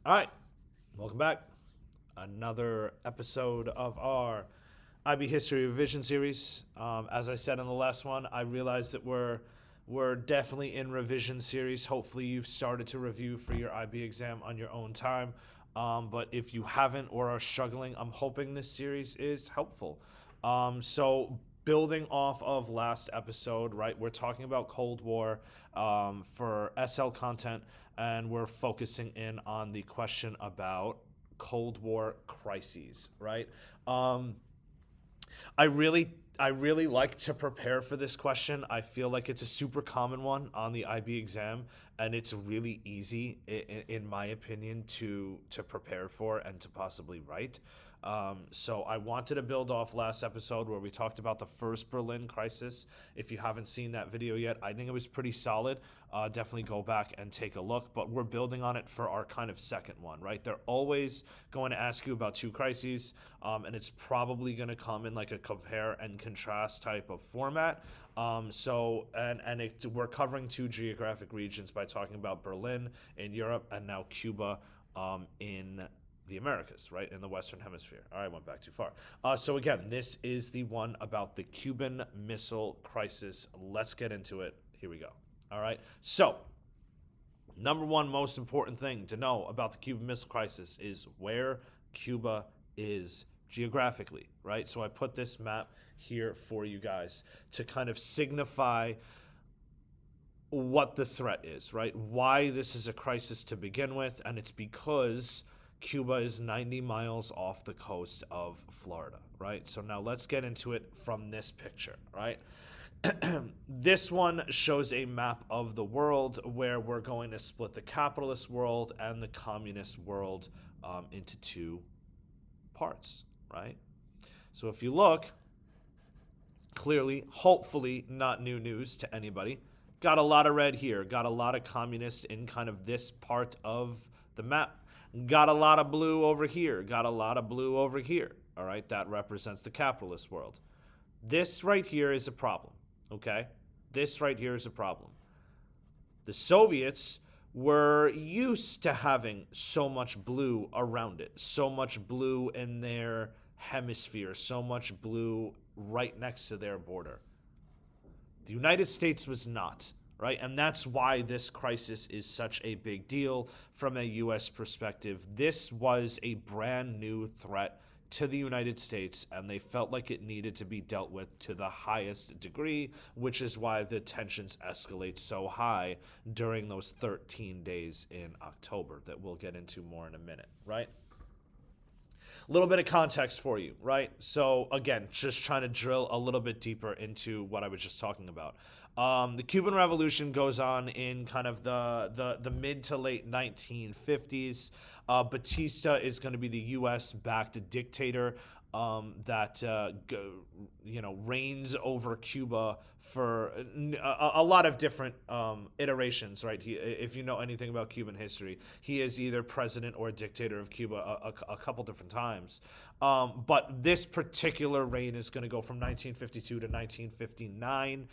All right, welcome back. Another episode of our IB History Revision series. As I said in the last one, I realized that we're definitely in revision series. Hopefully, you've started to review for your IB exam on your own time. But if you haven't or are struggling, I'm hoping this series is helpful. So building off of last episode, right? We're talking about Cold War for SL content, and we're focusing in on the question about Cold War crises, right? Um, I really like to prepare for this question. I feel like it's a super common one on the IB exam, and it's really easy, in my opinion, to prepare for and to possibly write. So I wanted to build off last episode where we talked about the first Berlin crisis. If you haven't seen that video yet, I think it was pretty solid. Definitely go back and take a look. But we're building on it for our kind of second one, right? They're always going to ask you about two crises, and it's probably going to come in like a compare and contrast type of format. We're covering two geographic regions by talking about Berlin in Europe and now Cuba in the Americas, right, in the Western Hemisphere. All right, I went back too far. So again, this is the one about the Cuban Missile Crisis. Let's get into it. Here we go. All right. So, number one most important thing to know about the Cuban Missile Crisis is where Cuba is geographically, right? So I put this map here for you guys to kind of signify what the threat is, right? Why this is a crisis to begin with, and it's because Cuba is 90 miles off the coast of Florida, right? So now let's get into it from this picture, right? This one shows a map of the world where we're going to split the capitalist world and the communist world into two parts, right? So if you look, clearly, hopefully not new news to anybody, got a lot of red here, got a lot of communist in kind of this part of the map, got a lot of blue over here, got a lot of blue over here. All right, that represents the capitalist world. This right here is a problem, okay? This right here is a problem. The Soviets were used to having so much blue around it, so much blue in their hemisphere, so much blue right next to their border. The United States was not, right? And that's why this crisis is such a big deal from a U.S. perspective. This was a brand new threat to the United States, and they felt like it needed to be dealt with to the highest degree, which is why the tensions escalate so high during those 13 days in October that we'll get into more in a minute, right? A little bit of context for you, right? So again, just trying to drill a little bit deeper into what I was just talking about. The Cuban Revolution goes on in kind of the mid to late 1950s. Batista is going to be the U.S.-backed dictator that reigns over Cuba for a lot of different iterations, right? If you know anything about Cuban history, he is either president or dictator of Cuba a couple different times. But this particular reign is going to go from 1952 to 1959.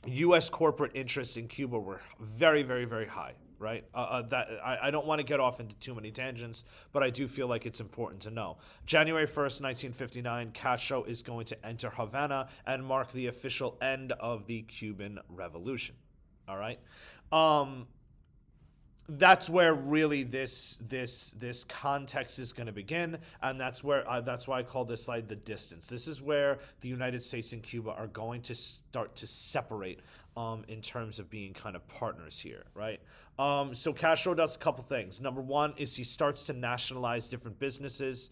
U.S. corporate interests in Cuba were very, very, very high, right? I don't want to get off into too many tangents, but I do feel like it's important to know. January 1st, 1959, Castro is going to enter Havana and mark the official end of the Cuban Revolution. All right. That's where really this context is going to begin, and that's why I call this slide the distance. This is where the United States and Cuba are going to start to separate in terms of being kind of partners here, right? So Castro does a couple things. Number one is he starts to nationalize different businesses,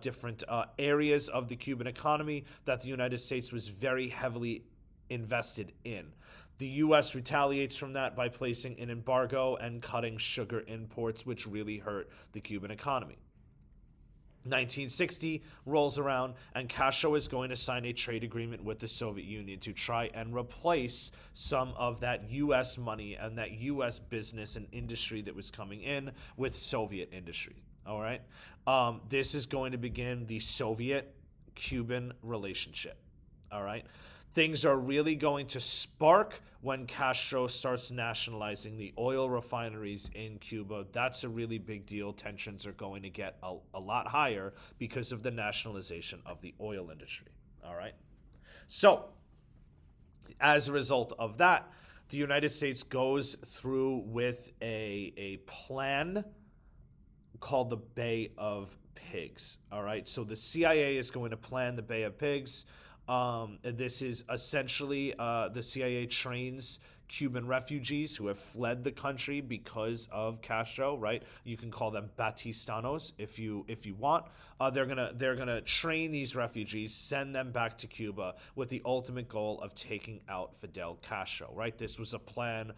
different areas of the Cuban economy that the United States was very heavily invested in. The U.S. retaliates from that by placing an embargo and cutting sugar imports, which really hurt the Cuban economy. 1960 rolls around, and Castro is going to sign a trade agreement with the Soviet Union to try and replace some of that U.S. money and that U.S. business and industry that was coming in with Soviet industry. All right? This is going to begin the Soviet-Cuban relationship. All right? Things are really going to spark when Castro starts nationalizing the oil refineries in Cuba. That's a really big deal. Tensions are going to get a lot higher because of the nationalization of the oil industry. All right. So, as a result of that, the United States goes through with a plan called the Bay of Pigs. All right. So, the CIA is going to plan the Bay of Pigs. This is essentially the CIA trains Cuban refugees who have fled the country because of Castro, right? You can call them Batistanos if you want. They're gonna train these refugees, send them back to Cuba with the ultimate goal of taking out Fidel Castro, right? This was a planned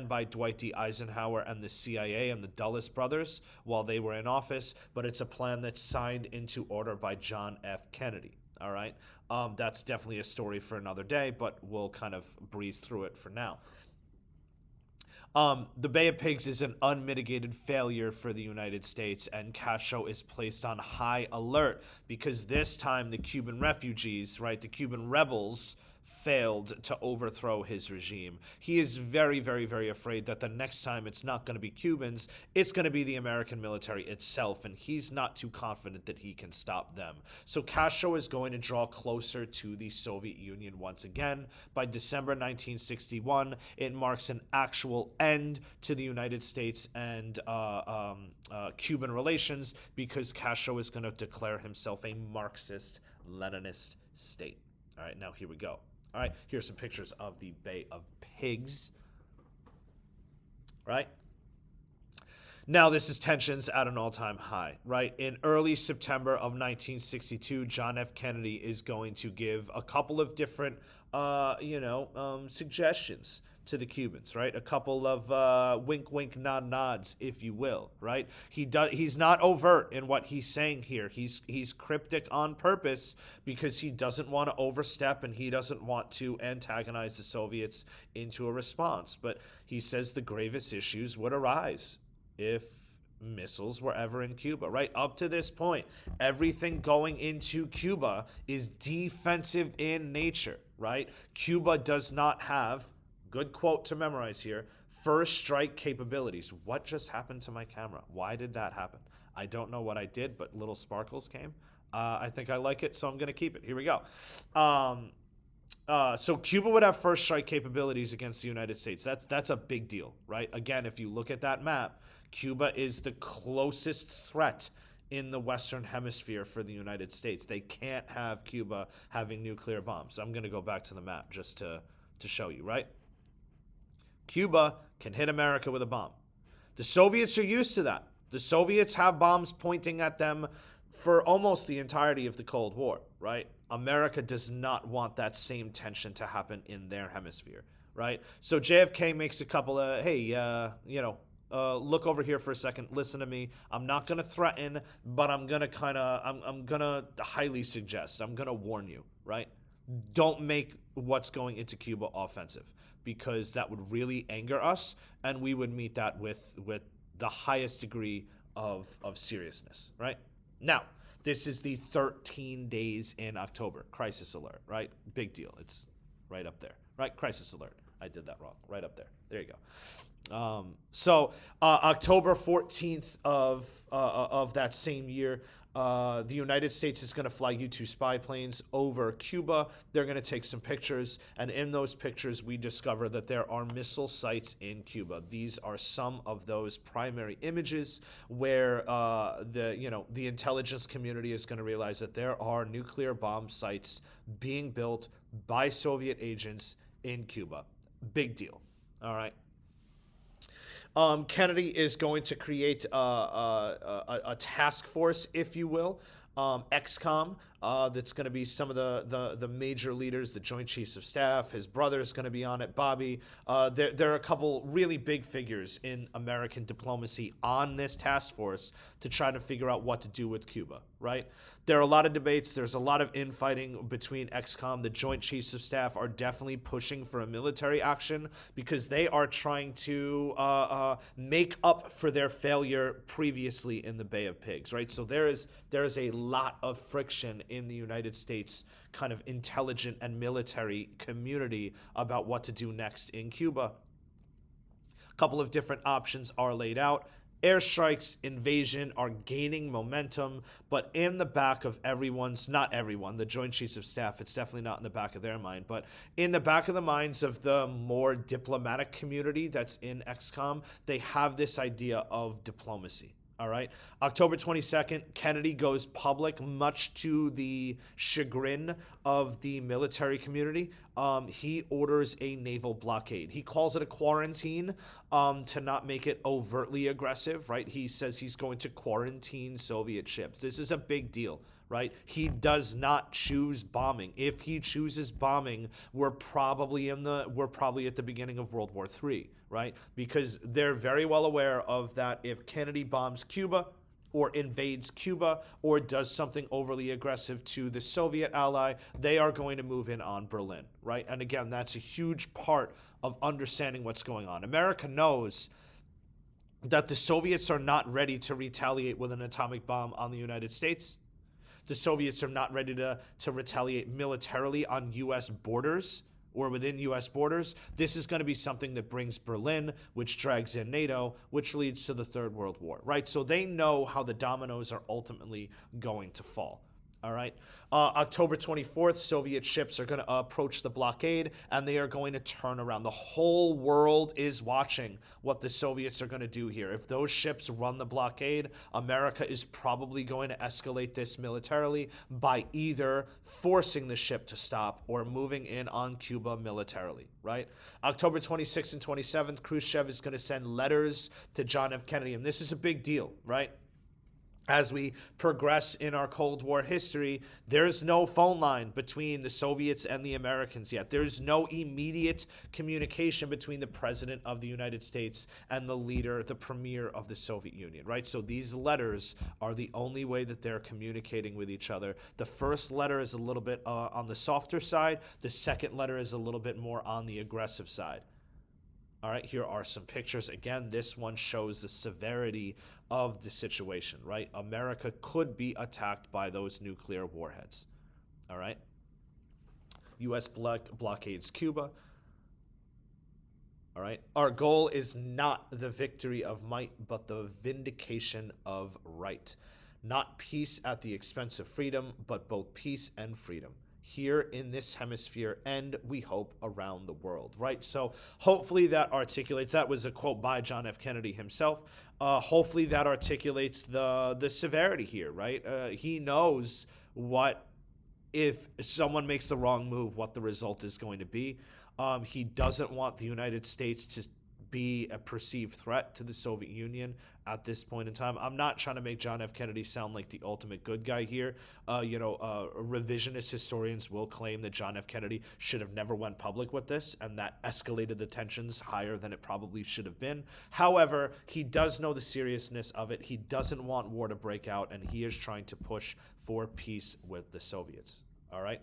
by Dwight D. Eisenhower and the CIA and the Dulles brothers while they were in office, but it's a plan that's signed into order by John F. Kennedy. All right. That's definitely a story for another day, but we'll kind of breeze through it for now. The Bay of Pigs is an unmitigated failure for the United States, and Castro is placed on high alert because this time the Cuban refugees, right, the Cuban rebels, failed to overthrow his regime. He is very, very, very afraid that the next time it's not going to be Cubans, it's going to be the American military itself, and he's not too confident that he can stop them. So Castro is going to draw closer to the Soviet Union once again. By December 1961, it marks an actual end to the United States and Cuban relations because Castro is going to declare himself a Marxist-Leninist state. All right, now here we go. All right, here's some pictures of the Bay of Pigs. Right? Now, this is tensions at an all-time high, right? In early September of 1962, John F. Kennedy is going to give a couple of different, suggestions to the Cubans, right? A couple of wink, wink, nod, nods, if you will, right? He's not overt in what he's saying here. He's cryptic on purpose because he doesn't want to overstep and he doesn't want to antagonize the Soviets into a response. But he says the gravest issues would arise if missiles were ever in Cuba, right? Up to this point, everything going into Cuba is defensive in nature, right? Cuba does not have, good quote to memorize here, first strike capabilities. What just happened to my camera? Why did that happen? I don't know what I did, but little sparkles came. I think I like it, so I'm going to keep it. Here we go. So Cuba would have first strike capabilities against the United States. That's a big deal, right? Again, if you look at that map, Cuba is the closest threat in the Western Hemisphere for the United States. They can't have Cuba having nuclear bombs. I'm going to go back to the map just to show you, right? Cuba can hit America with a bomb. The Soviets are used to that. The Soviets have bombs pointing at them for almost the entirety of the Cold War, right? America does not want that same tension to happen in their hemisphere, right? So JFK makes a couple of, hey, look over here for a second. Listen to me. I'm not going to threaten, but I'm going to highly suggest. I'm going to warn you, right? Don't make what's going into Cuba offensive because that would really anger us, and we would meet that with the highest degree of seriousness, right? Now, this is the 13 days in October. Crisis alert, right? Big deal. It's right up there, right? Crisis alert. I did that wrong. Right up there. There you go. October 14th of that same year, the United States is going to fly U-2 spy planes over Cuba. They're going to take some pictures, and in those pictures, we discover that there are missile sites in Cuba. These are some of those primary images where the intelligence community is going to realize that there are nuclear bomb sites being built by Soviet agents in Cuba. Big deal. All right. Kennedy is going to create a task force, if you will, XCOM, that's going to be some of the major leaders, the Joint Chiefs of Staff. His brother is going to be on it, Bobby. There are a couple really big figures in American diplomacy on this task force to try to figure out what to do with Cuba, right? There are a lot of debates. There's a lot of infighting between XCOM. The Joint Chiefs of Staff are definitely pushing for a military action because they are trying to make up for their failure previously in the Bay of Pigs, right? So there is a lot of friction in the United States kind of intelligent and military community about what to do next in Cuba. A couple of different options are laid out. Airstrikes, invasion are gaining momentum, but in the back of everyone's, not everyone, the Joint Chiefs of Staff, it's definitely not in the back of their mind, but in the back of the minds of the more diplomatic community that's in XCOM, they have this idea of diplomacy. All right. October 22nd, Kennedy goes public, much to the chagrin of the military community. He orders a naval blockade. He calls it a quarantine to not make it overtly aggressive, right? He says he's going to quarantine Soviet ships. This is a big deal, right? He does not choose bombing. If he chooses bombing, we're probably at the beginning of World War III, right? Because they're very well aware of that. If Kennedy bombs Cuba or invades Cuba or does something overly aggressive to the Soviet ally, they are going to move in on Berlin, right? And again, that's a huge part of understanding what's going on. America knows that the Soviets are not ready to retaliate with an atomic bomb on the United States. The Soviets are not ready to retaliate militarily on U.S. borders or within U.S. borders. This is going to be something that brings Berlin, which drags in NATO, which leads to the Third World War, right? So they know how the dominoes are ultimately going to fall. All right. October 24th, Soviet ships are going to approach the blockade, and they are going to turn around. The whole world is watching what the Soviets are going to do here. If those ships run the blockade, America is probably going to escalate this militarily by either forcing the ship to stop or moving in on Cuba militarily, right? October 26th and 27th, Khrushchev is going to send letters to John F. Kennedy, and this is a big deal, right? As we progress in our Cold War history, there's no phone line between the Soviets and the Americans yet. There's no immediate communication between the president of the United States and the leader, the premier of the Soviet Union, right? So these letters are the only way that they're communicating with each other. The first letter is a little bit on the softer side. The second letter is a little bit more on the aggressive side. All right, here are some pictures. Again, this one shows the severity of the situation, right? America could be attacked by those nuclear warheads. All right. U.S. blockades Cuba. All right. Our goal is not the victory of might, but the vindication of right. Not peace at the expense of freedom, but both peace and freedom here in this hemisphere, and we hope around the world, right? So hopefully that articulates, that was a quote by John F. Kennedy himself. Hopefully that articulates the severity here, right? He knows what, if someone makes the wrong move, what the result is going to be. He doesn't want the United States to be a perceived threat to the Soviet Union at this point in time. I'm not trying to make John F. Kennedy sound like the ultimate good guy here. Revisionist historians will claim that John F. Kennedy should have never went public with this, and that escalated the tensions higher than it probably should have been. However, he does know the seriousness of it. He doesn't want war to break out, and he is trying to push for peace with the Soviets. All right?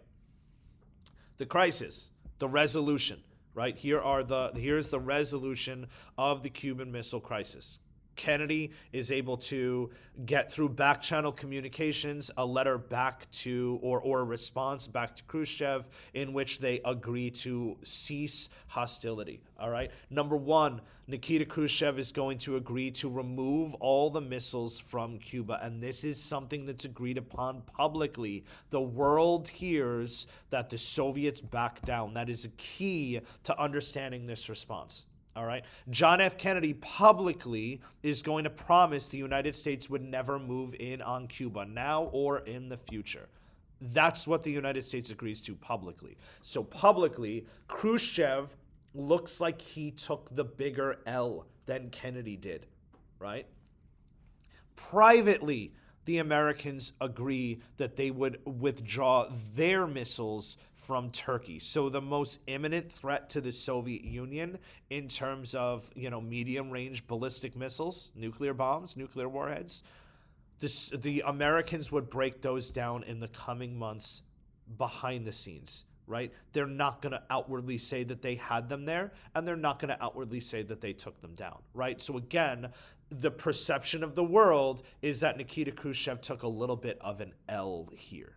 The crisis, the resolution. Right, here's the resolution of the Cuban Missile Crisis. Kennedy is able to get through back channel communications a letter back to, or a response back to Khrushchev, in which they agree to cease hostility. All right. Number one, Nikita Khrushchev is going to agree to remove all the missiles from Cuba. And this is something that's agreed upon publicly. The world hears that the Soviets back down. That is a key to understanding this response. All right. John F. Kennedy publicly is going to promise the United States would never move in on Cuba now or in the future. That's what the United States agrees to publicly. So publicly, Khrushchev looks like he took the bigger L than Kennedy did, right? Privately, the Americans agree that they would withdraw their missiles from Turkey. So the most imminent threat to the Soviet Union in terms of, medium-range ballistic missiles, nuclear bombs, nuclear warheads, the Americans would break those down in the coming months behind the scenes, right? They're not going to outwardly say that they had them there, and they're not going to outwardly say that they took them down, right? So again, the perception of the world is that Nikita Khrushchev took a little bit of an L here,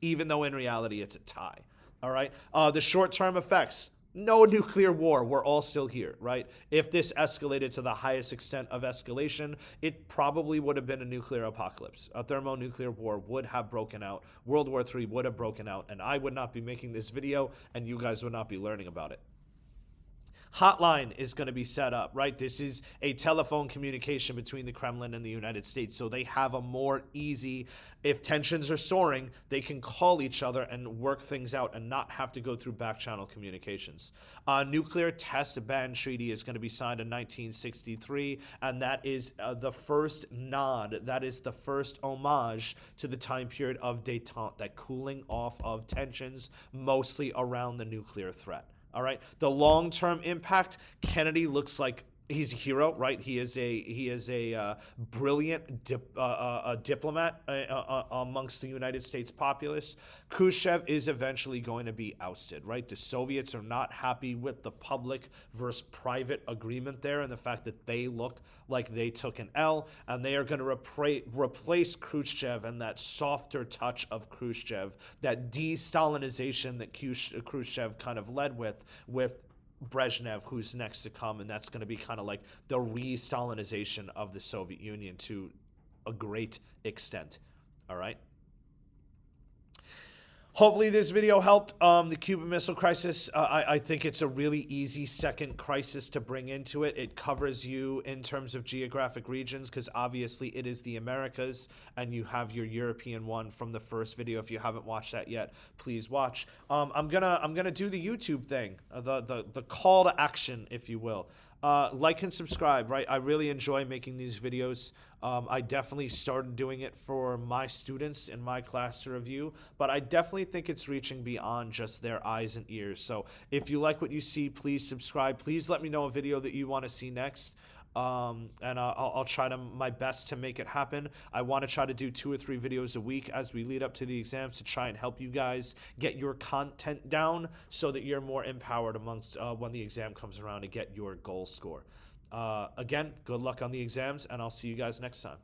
even though in reality it's a tie. All right. The short-term effects. No nuclear war. We're all still here, right? If this escalated to the highest extent of escalation, it probably would have been a nuclear apocalypse. A thermonuclear war would have broken out. World War III would have broken out, and I would not be making this video, and you guys would not be learning about it. Hotline is going to be set up, right? This is a telephone communication between the Kremlin and the United States, so they have a more easy, if tensions are soaring, they can call each other and work things out and not have to go through back channel communications. Nuclear test ban treaty is going to be signed in 1963, and that is the first nod, that is the first homage to the time period of détente, that cooling off of tensions, mostly around the nuclear threat. All right. The long-term impact, Kennedy looks like he's a hero, right? He is a brilliant diplomat amongst the United States populace. Khrushchev is eventually going to be ousted, right? The Soviets are not happy with the public versus private agreement there and the fact that they look like they took an L, and they are going to replace Khrushchev and that softer touch of Khrushchev, that de-Stalinization that Khrushchev kind of led with Brezhnev, who's next to come, and that's going to be kind of like the re-Stalinization of the Soviet Union to a great extent. All right. Hopefully this video helped. The Cuban Missile Crisis, I think it's a really easy second crisis to bring into it. It covers you in terms of geographic regions because obviously it is the Americas, and you have your European one from the first video. If you haven't watched that yet, please watch. I'm gonna do the YouTube thing, the call to action, if you will. Like and subscribe, right? I really enjoy making these videos. I definitely started doing it for my students in my class to review, but I definitely think it's reaching beyond just their eyes and ears. So if you like what you see, please subscribe. Please let me know a video that you want to see next. And I'll try my best to make it happen. I want to try to do 2 or 3 videos a week as we lead up to the exams to try and help you guys get your content down so that you're more empowered amongst when the exam comes around to get your goal score. Again, good luck on the exams, and I'll see you guys next time.